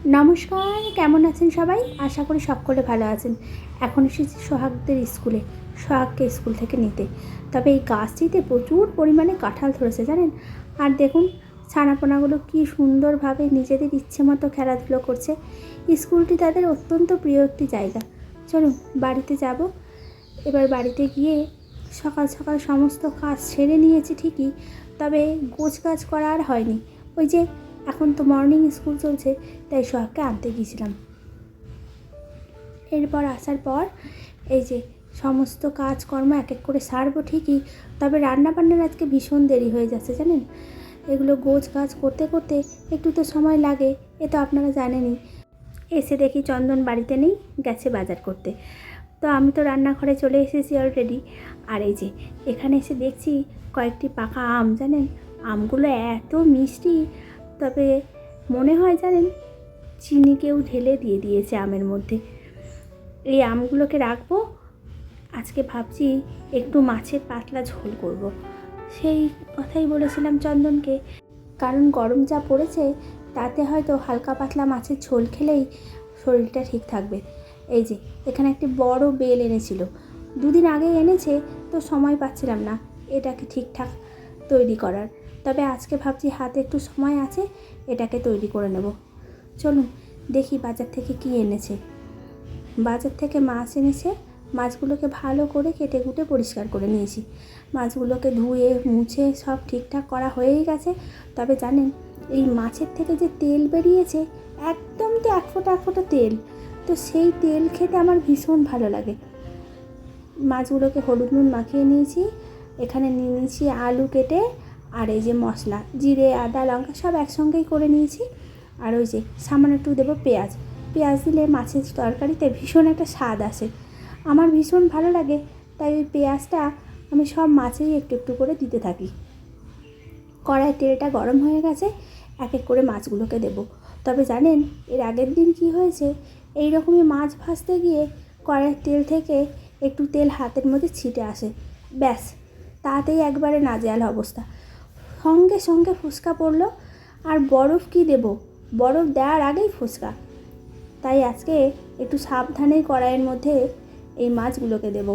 নমস্কার, কেমন আছেন সবাই? আশা করি সকলে ভালো আছেন। এখন এসেছি সোহাগদের স্কুলে, সোহাগকে স্কুল থেকে নিতে। তবে এই গাছটিতে প্রচুর পরিমাণে কাঁঠাল ধরেছে জানেন। আর দেখুন ছানাপোনাগুলো কি সুন্দরভাবে নিজেদের ইচ্ছে মতো খেলাধুলো করছে। স্কুলটি তাদের অত্যন্ত প্রিয় একটি জায়গা। চলুন বাড়িতে যাব। এবার বাড়িতে গিয়ে সকাল সকাল সমস্ত কাজ সেরে নিয়েছি ঠিকই, তবে গোছগাছ করা আর হয়নি। ওই যে এখন তো মর্নিং স্কুল চলছে, তাই সোহাগকে আনতে গিয়েছিলাম। এরপর আসার পর এই যে সমস্ত কাজকর্ম এক এক করে সারবো ঠিকই, তবে রান্নাবান্নার আজকে ভীষণ দেরি হয়ে যাচ্ছে জানেন। এগুলো গোছগাছ করতে করতে একটু তো সময় লাগে, এ তো আপনারা জানেনই। এসে দেখি চন্দন বাড়িতে নেই, গেছে বাজার করতে। তো আমি তো রান্নাঘরে চলে এসেছি অলরেডি। আর এই যে এখানে এসে দেখছি কয়েকটি পাকা আম জানেন। আমগুলো এত মিষ্টি, তবে মনে হয় জানেন চিনি কেউ ঢেলে দিয়ে দিয়েছে আমের মধ্যে। এই আমগুলোকে রাখবো। আজকে ভাবছি একটু মাছের পাতলা ঝোল করব। সেই কথাই বলেছিলাম চন্দনকে, কারণ গরম যা পড়েছে তাতে হয়তো হালকা পাতলা মাছের ঝোল খেলেই শরীরটা ঠিক থাকবে। এই যে এখানে একটি বড় বেল এনেছিল, দুদিন আগে এনেছে, তো সময় পাচ্ছিলাম না এটাকে ঠিকঠাক তৈরি করার। তবে আজকে ভাবছি হাতে একটু সময় আছে, এটাকে তৈরি করে নেব। চলুন দেখি বাজার থেকে কি এনেছে। বাজার থেকে মাছ এনেছে, মাছগুলোকে ভালো করে কেটে কুটে পরিষ্কার করে নিয়েছি। মাছগুলোকে ধুয়ে মুছে সব ঠিকঠাক করা হয়েই গেছে। তবে জানেন এই মাছের থেকে যে তেল বেরিয়েছে, একদম তো এক ফোঁটা তেল, তো সেই তেল খেতে আমার ভীষণ ভালো লাগে। মাছগুলোকে হলুদ নুন মাখিয়ে নিয়েছি। এখানে নিয়ে নিয়েছি আলু কেটে, আর এই যে মশলা জিরে আদা লঙ্কা সব একসঙ্গেই করে নিয়েছি। আর ওই যে সামান্য একটু দেবো পেঁয়াজ। পেঁয়াজ দিলে মাছের তরকারিতে ভীষণ একটা স্বাদ আসে, আমার ভীষণ ভালো লাগে। তাই ওই পেঁয়াজটা আমি সব মাছেই একটু একটু করে দিতে থাকি। কড়াই তেলটা গরম হয়ে গেছে, এক এক করে মাছগুলোকে দেব। তবে জানেন এর আগের দিন কি হয়েছে, এই রকমই মাছ ভাজতে গিয়ে কড়াইয়ের তেল থেকে একটু তেল হাতের মধ্যে ছিটে আসে, ব্যাস তাতেই একবারে নাজেহাল অবস্থা। সঙ্গে সঙ্গে ফুসকা পড়লো। আর বরফ কি দেব, বরফ দেওয়ার আগেই ফুসকা। তাই আজকে একটু সাবধানে কড়াইয়ের মধ্যে এই মাছগুলোকে দেব।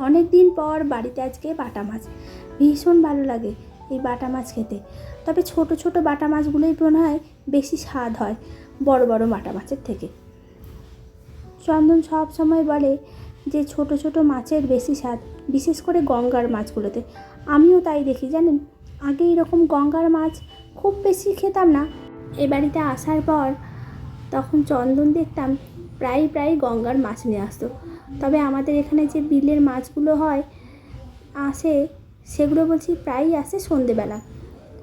অনেক দিন পর বাড়িতে আজকে বাটা মাছ, ভীষণ ভালো লাগে এই বাটা মাছ খেতে। তবে ছোট ছোট বাটা মাছগুলোই মনে হয় বেশি স্বাদ হয় বড় বড় বাটা মাছের থেকে। চন্দন সব সময় বলে যে ছোট ছোট মাছের বেশি স্বাদ, বিশেষ করে গঙ্গার মাছগুলোতে। আমিও তাই দেখি জানেন। আগে এরকম গঙ্গার মাছ খুব বেশি খেতাম না, এ বাড়িতে আসার পর তখন চন্দন দেখতাম প্রায় গঙ্গার মাছ নিয়ে আসতো। তবে আমাদের এখানে যে বিলের মাছগুলো হয় আসে, সেগুলো বলছি প্রায়ই আসে সন্ধেবেলা।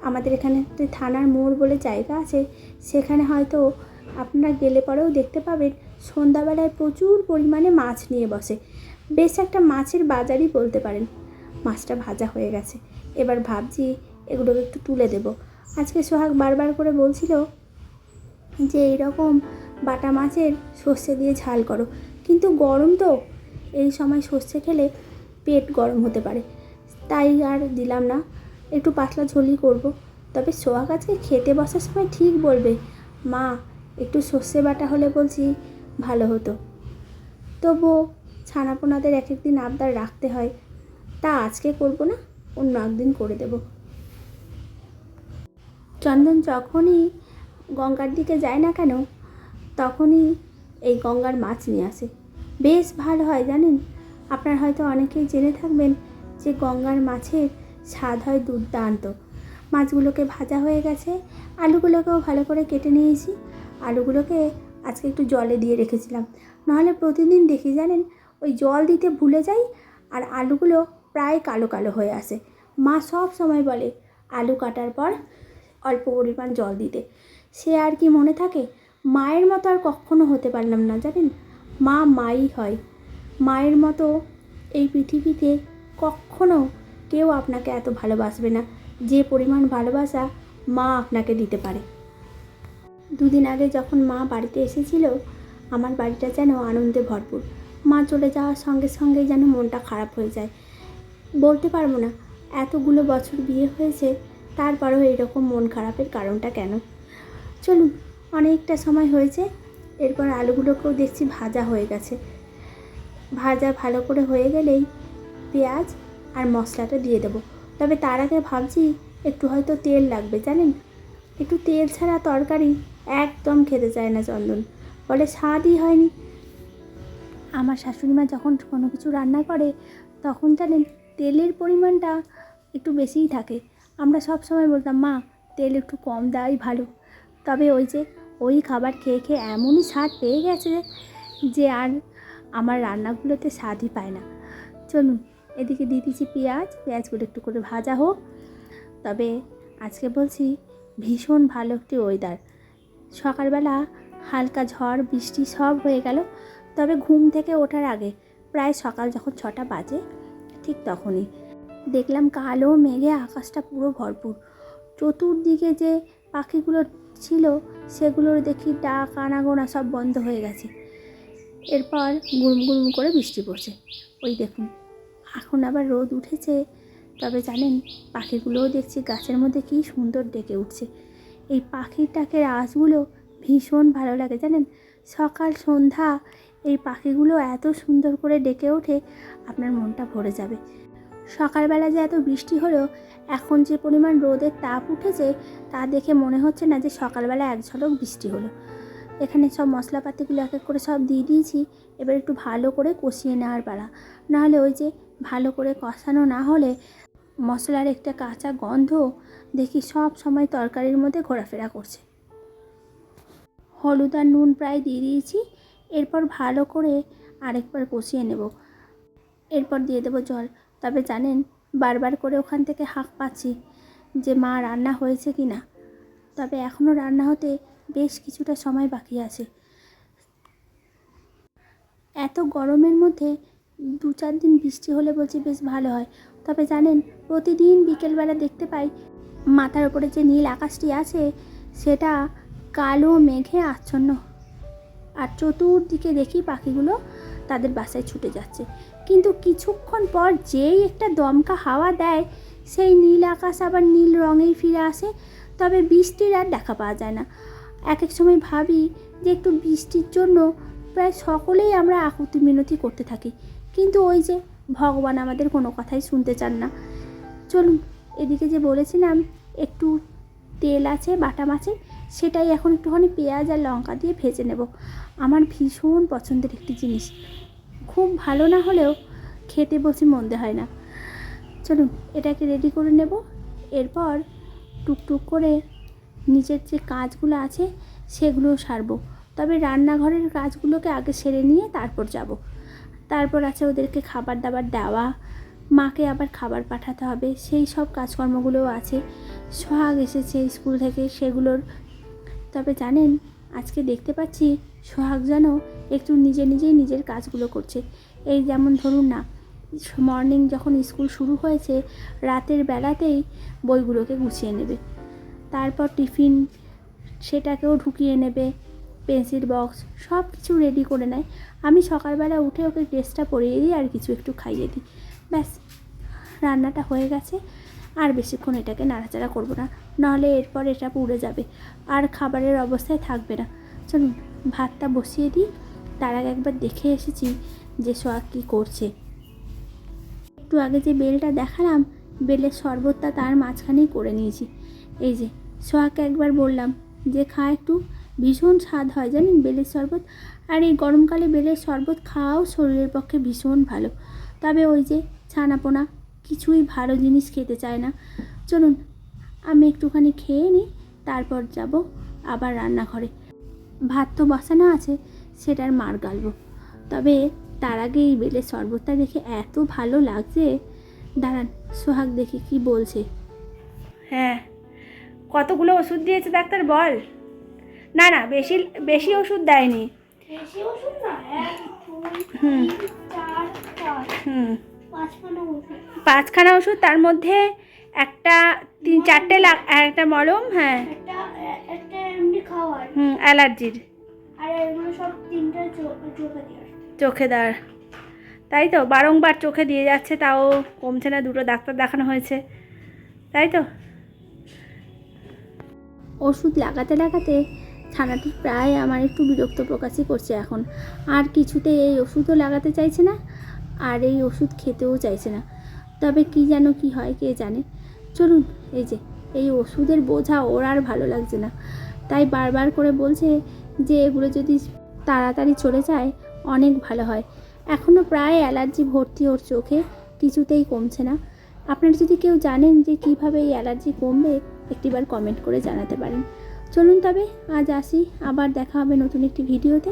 আমাদের এখানে থানার মোড় বলে জায়গা আছে, সেখানে হয়তো আপনারা গেলে পরেও দেখতে পাবেন সন্ধ্যাবেলায় প্রচুর পরিমাণে মাছ নিয়ে বসে। বেশ একটা মাছের বাজারই বলতে পারেন। মাছটা ভাজা হয়ে গেছে, এবার ভাবছি এগুলোকে একটু তুলে দেব। আজকে সোহাগ বারবার করে বলছিল যে এইরকম বাটা মাছের সর্ষে দিয়ে ঝাল করো, কিন্তু গরম তো, এই সময় সর্ষে খেলে পেট গরম হতে পারে, তাই আর দিলাম না। একটু পাতলা ঝোলই করব। তবে সোহাগ আজকে খেতে বসার সময় ঠিক বলবে, মা একটু সর্ষে বাটা হলে বলছি ভালো হতো। তবুও ছানাপোনাদের এক একদিন আবদার রাখতে হয়, তা আজকে করব না, অন্য একদিন করে দেব। চন্দন যখনই গঙ্গার দিকে যায় না কেন, তখনই এই গঙ্গার মাছ নিয়ে আসে, বেশ ভালো হয় জানেন। আপনার হয়তো অনেকেই জেনে থাকবেন যে গঙ্গার মাছের স্বাদ হয় দুর্দান্ত। মাছগুলোকে ভাজা হয়ে গেছে, আলুগুলোকেও ভালো করে কেটে নিয়েছি। আলুগুলোকে আজকে একটু জলে দিয়ে রেখেছিলাম, নাহলে প্রতিদিন দেখি জানেন ওই জল দিতে ভুলে যাই আর আলুগুলো প্রায় কালো কালো হয়ে আসে। মা সব সময় বলে আলু কাটার পর অল্প পরিমাণ জল দিতে, সে আর কি মনে থাকে। মায়ের মতো আর কখনো হতে পারলাম না জানেন। মা মাই হয়, মায়ের মতো এই পৃথিবীতে কখনো কেউ আপনাকে এত ভালোবাসবে না যে পরিমাণ ভালোবাসা মা আপনাকে দিতে পারে। দুদিন আগে যখন মা বাড়িতে এসেছিল, আমার বাড়িটা যেন আনন্দে ভরপুর। মা চলে যাওয়ার সঙ্গে সঙ্গেই যেন মনটা খারাপ হয়ে যায়। বলতে পারবো না এতগুলো বছর বিয়ে হয়েছে, তারপরেও এরকম মন খারাপের কারণটা কেন। চলুন, অনেকটা সময় হয়েছে। এরপর আলুগুলোকেও দেখছি ভাজা হয়ে গেছে। ভাজা ভালো করে হয়ে গেলেই পেঁয়াজ আর মশলাটা দিয়ে দেবো। তবে তার আগে ভাবছি একটু হয়তো তেল লাগবে, জানেন, একটু তেল ছাড়া তরকারি একদম খেতে চায় না চন্দন, বলে স্বাদই হয়নি। আমার শাশুড়িমা যখন কোনো কিছু রান্না করে তখন জানেন তেলের পরিমাণটা একটু বেশিই থাকে। আমরা সব সময় বলতাম, মা তেল একটু কম দেওয়াই ভালো। তবে ওই খাবার খেয়ে খেয়ে এমনই স্বাদ পেয়ে গেছে যে আর আমার রান্নাগুলোতে স্বাদই পায় না। চলুন, এদিকে দিয়ে দিচ্ছি পেঁয়াজগুলো একটু করে ভাজা হোক। তবে আজকে বলছি ভীষণ ভালো একটি ওয়েদার। সকালবেলা হালকা ঝড় বৃষ্টি সব হয়ে গেল। তবে ঘুম থেকে ওঠার আগে প্রায় সকাল যখন 6টা বাজে ঠিক তখনই দেখলাম কালো মেঘে আকাশটা পুরো ভরপুর। চতুর্দিকে যে পাখিগুলো ছিল সেগুলোর দেখি ডাক আনাগোনা সব বন্ধ হয়ে গেছে। এরপর গুড়ুম গুড়ুম করে বৃষ্টি পড়ছে। ওই দেখুন এখন আবার রোদ উঠেছে। তবে জানেন পাখিগুলোও দেখছি গাছের মধ্যে কী সুন্দর ডেকে উঠছে। এই পাখির ডাকের আওয়াজগুলো ভীষণ ভালো লাগে, জানেন, সকাল সন্ধ্যা এই পাখিগুলো এত সুন্দর করে ডেকে ওঠে, আপনার মনটা ভরে যাবে। সকালবেলা যে এত বৃষ্টি হলো, এখন যে পরিমাণ রোদের তাপ উঠেছে তা দেখে মনে হচ্ছে না যে সকালবেলা এক ঝলক বৃষ্টি হলো। এখানে সব মশলাপাতিগুলো এক এক করে সব দিয়ে দিয়েছি। এবার একটু ভালো করে কষিয়ে নেওয়ার পালা। নাহলে ওই যে ভালো করে কষানো না হলে মশলার একটা কাঁচা গন্ধ দেখি সব সময় তরকারির মধ্যে ঘোরাফেরা করছে। হলুদ আর নুন প্রায় দিয়ে দিয়েছি। এরপর ভালো করে আরেকবার কষিয়ে নেব। এরপর দিয়ে দেবো জল। তবে জানেন বারবার করে ওখান থেকে হাঁক পাচ্ছি যে মা রান্না হয়েছে কি না। তবে এখনও রান্না হতে বেশ কিছুটা সময় বাকি আছে। এত গরমের মধ্যে 2-4 দিন বৃষ্টি হলে বলছি বেশ ভালো হয়। তবে জানেন প্রতিদিন বিকেলবেলা দেখতে পাই মাথার ওপরে যে নীল আকাশটি আছে সেটা কালো মেঘে আচ্ছন্ন, আর চতুর্দিকে দেখি পাখিগুলো তাদের বাসায় ছুটে যাচ্ছে। কিন্তু কিছুক্ষণ পর যেই একটা দমকা হাওয়া দেয় সেই নীল আকাশ আবার নীল রঙেই ফিরে আসে। তবে বৃষ্টির আর দেখা পাওয়া যায় না। এক এক সময় ভাবি যে একটু বৃষ্টির জন্য প্রায় সকলেই আমরা আকুতি মিনতি করতে থাকি, কিন্তু ওই যে ভগবান আমাদের কোনো কথাই শুনতে চান না। চলুন, এদিকে যে বলেছিলাম একটু তেল আছে বাটা মাছের, সেটাই এখন একটুখানি পেঁয়াজ আর লঙ্কা দিয়ে ভেজে নেব। আমার ভীষণ পছন্দের একটি জিনিস, খুব ভালো না হলেও খেতে বসে মন্দে হয় না। চলুন এটাকে রেডি করে নেব। এরপর টুকটুক করে নিজের যে কাজগুলো আছে সেগুলোও সারবো। তবে রান্নাঘরের কাজগুলোকে আগে সেরে নিয়ে তারপর যাব। তারপর আছে ওদেরকে খাবার দাবার দেওয়া, মাকে আবার খাবার পাঠাতে হবে, সেই সব কাজকর্মগুলোও আছে। সোহাগ এসেছে স্কুল থেকে, সেগুলোর। তবে জানেন আজকে দেখতে পাচ্ছি সোহাগ যেন একটু নিজেই নিজের কাজগুলো করছে। এই যেমন ধরুন না, মর্নিং যখন স্কুল শুরু হয়েছে রাতের বেলাতেই বইগুলোকে গুছিয়ে নেবে, তারপর টিফিন সেটাকেও ঢুকিয়ে নেবে, পেন্সিল বক্স সব কিছু রেডি করে নেয়। আমি সকালবেলা উঠে ওকে ড্রেসটা পরিয়ে দিই আর কিছু একটু খাইয়ে দিই, ব্যাস রান্নাটা হয়ে গেছে। আর বেশিক্ষণ এটাকে নাড়াচাড়া করবো না, নাহলে এরপর এটা পুড়ে যাবে আর খাবারের অবস্থায় থাকবে না। চলুন ভাতটা বসিয়ে দিই। তার আগে একবার দেখে এসেছি যে সোহাগ কী করছে। একটু আগে যে বেলটা দেখালাম, বেলের শরবতটা তার মাঝখানেই করে নিয়েছি। এই যে সোহাগকে একবার বললাম যে খা একটু, ভীষণ স্বাদ হয় জানেন বেলের শরবত। আর এই গরমকালে বেলের শরবত খাওয়াও শরীরের পক্ষে ভীষণ ভালো। তবে ওই যে ছানাপোনা কিছুই ভালো জিনিস খেতে চায় না। চলুন আমি একটুখানি খেয়ে নিই, তারপর যাব আবার রান্নাঘরে। ভাত তো বসানো আছে, সেটার মার গালবো। তবে তার আগে এই বেলের শরবতটা দেখে এত ভালো লাগছে। দাঁড়ান সোহাগ দেখি কি বলছে। হ্যাঁ, কতগুলো ওষুধ দিয়েছে ডাক্তার বল? না না, বেশি বেশি ওষুধ দেয়নি। বেশি ওষুধ না, 1 2 হুম 3 4 5 হুম 5খানা ওষুধ। 5খানা ওষুধ, তার মধ্যে একটা 3-4টে একটা মলম, হ্যাঁ একটা একটা এমনি খাওয়ার, অ্যালার্জির, আর এগুলো সব 3টা চোখে দেওয়ার। চোখে দেওয়ার। তাই তো বারংবার চোখে দিয়ে যাচ্ছে, তাও কমছে না। 2টো ডাক্তার দেখানো হয়েছে, তাই তো। ওষুধ লাগাতে লাগাতে ছানাটি প্রায় আমার একটু বিরক্ত প্রকাশই করছে এখন। আর কিছুতে এই ওষুধও লাগাতে চাইছে না, আর এই ওষুধ খেতেও চাইছে না। তবে কি যেন কি হয় কে জানে। চলুন, এই যে এই ওষুধের বোঝা ওর আর ভালো লাগছে না, তাই বারবার করে বলছে যে এগুলো যদি তাড়াতাড়ি চলে যায় অনেক ভালো হয়। এখনও প্রায় অ্যালার্জি ভর্তি ওর চোখে, কিছুতেই কমছে না। আপনারা যদি কেউ জানেন যে কীভাবে এই অ্যালার্জি কমবে, একটিবার কমেন্ট করে জানাতে পারেন। চলুন তবে আজ আসি, আবার দেখা হবে নতুন একটি ভিডিওতে।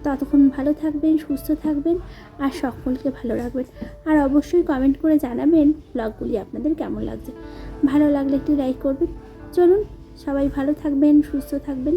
ততক্ষণ ভালো থাকবেন, সুস্থ থাকবেন, আর সকলকে ভালো রাখবেন। আর অবশ্যই কমেন্ট করে জানাবেন ব্লগগুলি আপনাদের কেমন লাগছে। ভালো লাগলে একটি লাইক করবেন। চলুন, সবাই ভালো থাকবেন, সুস্থ থাকবেন।